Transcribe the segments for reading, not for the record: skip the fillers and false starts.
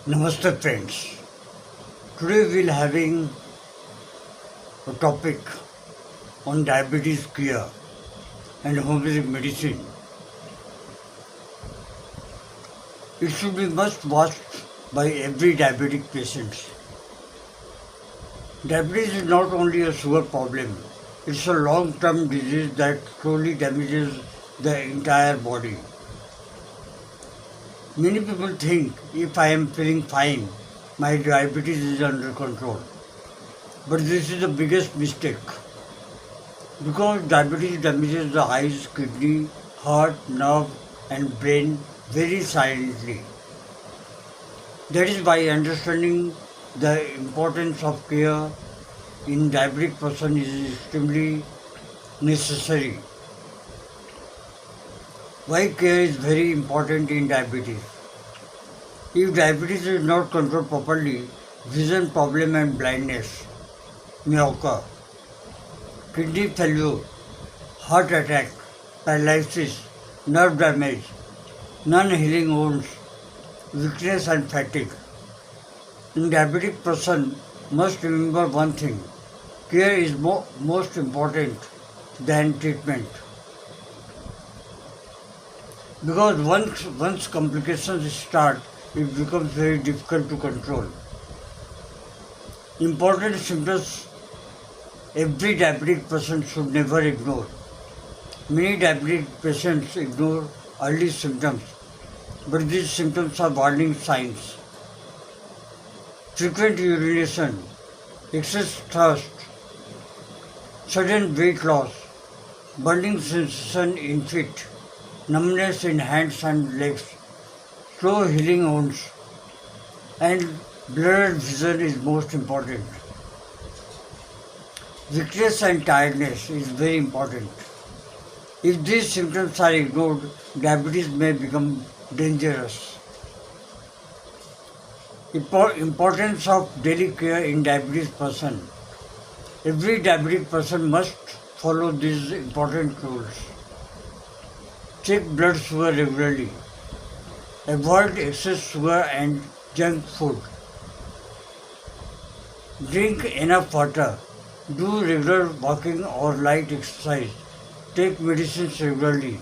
Namaste friends. Today we'll having a topic on diabetes cure and homeopathic medicine. It should be must watched by every diabetic patient. Diabetes is not only a sugar problem, it's a long-term disease that slowly damages the entire body. Many people think if I am feeling fine, my diabetes is under control. But this is the biggest mistake because diabetes damages the eyes, kidney, heart, nerve, and brain very silently. That is why understanding the importance of care in diabetic person is extremely necessary. Why care is very important in diabetes? If diabetes is not controlled properly, vision problem and blindness may occur. Kidney failure, heart attack, paralysis, nerve damage, non-healing wounds, weakness and fatigue. In diabetic person must remember one thing, care is most important than treatment. Because once complications start, it becomes very difficult to control. Important symptoms every diabetic person should never ignore. Many diabetic patients ignore early symptoms, but these symptoms are warning signs. Frequent urination, excess thirst, sudden weight loss, burning sensation in feet, numbness in hands and legs, slow healing wounds, and blurred vision is most important. Weakness and tiredness is very important. If these symptoms are ignored, diabetes may become dangerous. Importance of daily care in diabetes person. Every diabetic person must follow these important rules. Check blood sugar regularly. Avoid excess sugar and junk food. Drink enough water. Do regular walking or light exercise. Take medicines regularly.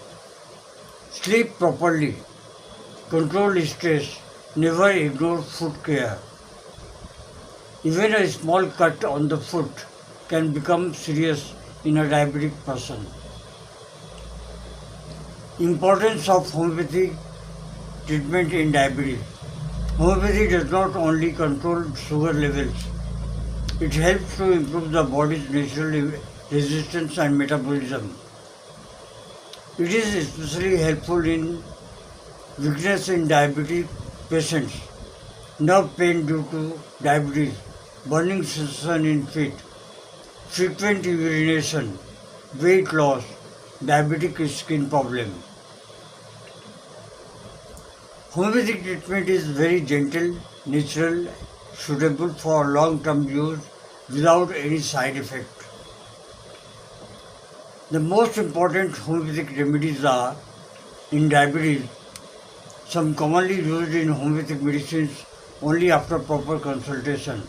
Sleep properly. Control stress. Never ignore foot care. Even a small cut on the foot can become serious in a diabetic person. Importance of homeopathy treatment in diabetes. Homeopathy does not only control sugar levels, it helps to improve the body's natural resistance and metabolism. It is especially helpful in weakness in diabetic patients, nerve pain due to diabetes, burning sensation in feet, frequent urination, weight loss, diabetic skin problem. Homeopathic treatment is very gentle, natural, suitable for long-term use without any side effect. The most important homeopathic remedies are in diabetes, some commonly used in homeopathic medicines only after proper consultation,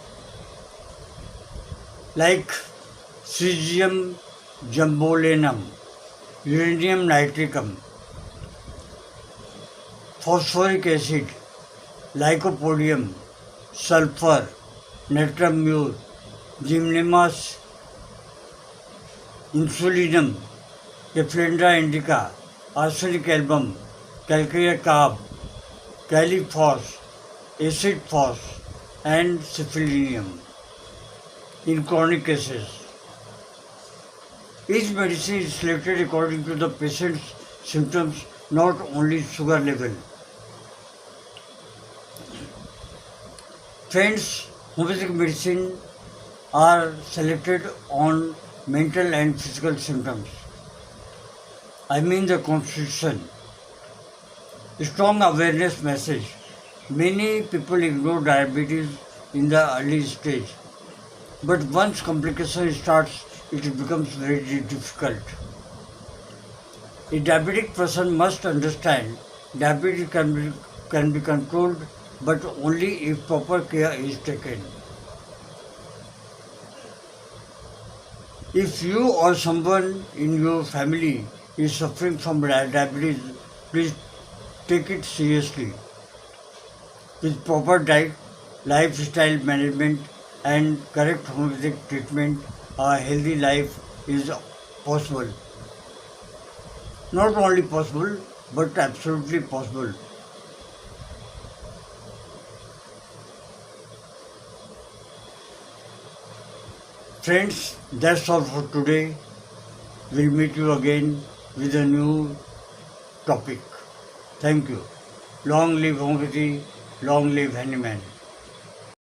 like Cesium jumbolenum, uranium nitricum, phosphoric acid, lycopodium, sulfur, natrum mure, gymnemas insulinum, Caplendra indica, arsenic album, calcarea carb, caliphos, acid phos, and cephalinium in chronic cases. Each medicine is selected according to the patient's symptoms, not only sugar level. Friends, homeopathic medicine are selected on mental and physical symptoms. I mean the constitution. Strong awareness message. Many people ignore diabetes in the early stage, but once complication starts, it becomes very difficult. A diabetic person must understand diabetes can be controlled but only if proper care is taken. If you or someone in your family is suffering from diabetes, please take it seriously. With proper diet, lifestyle management, and correct homeopathic treatment, a healthy life is possible. Not only possible, but absolutely possible. Friends, that's all for today. We'll meet you again with a new topic. Thank you. Long live homeopathy, long live Handyman.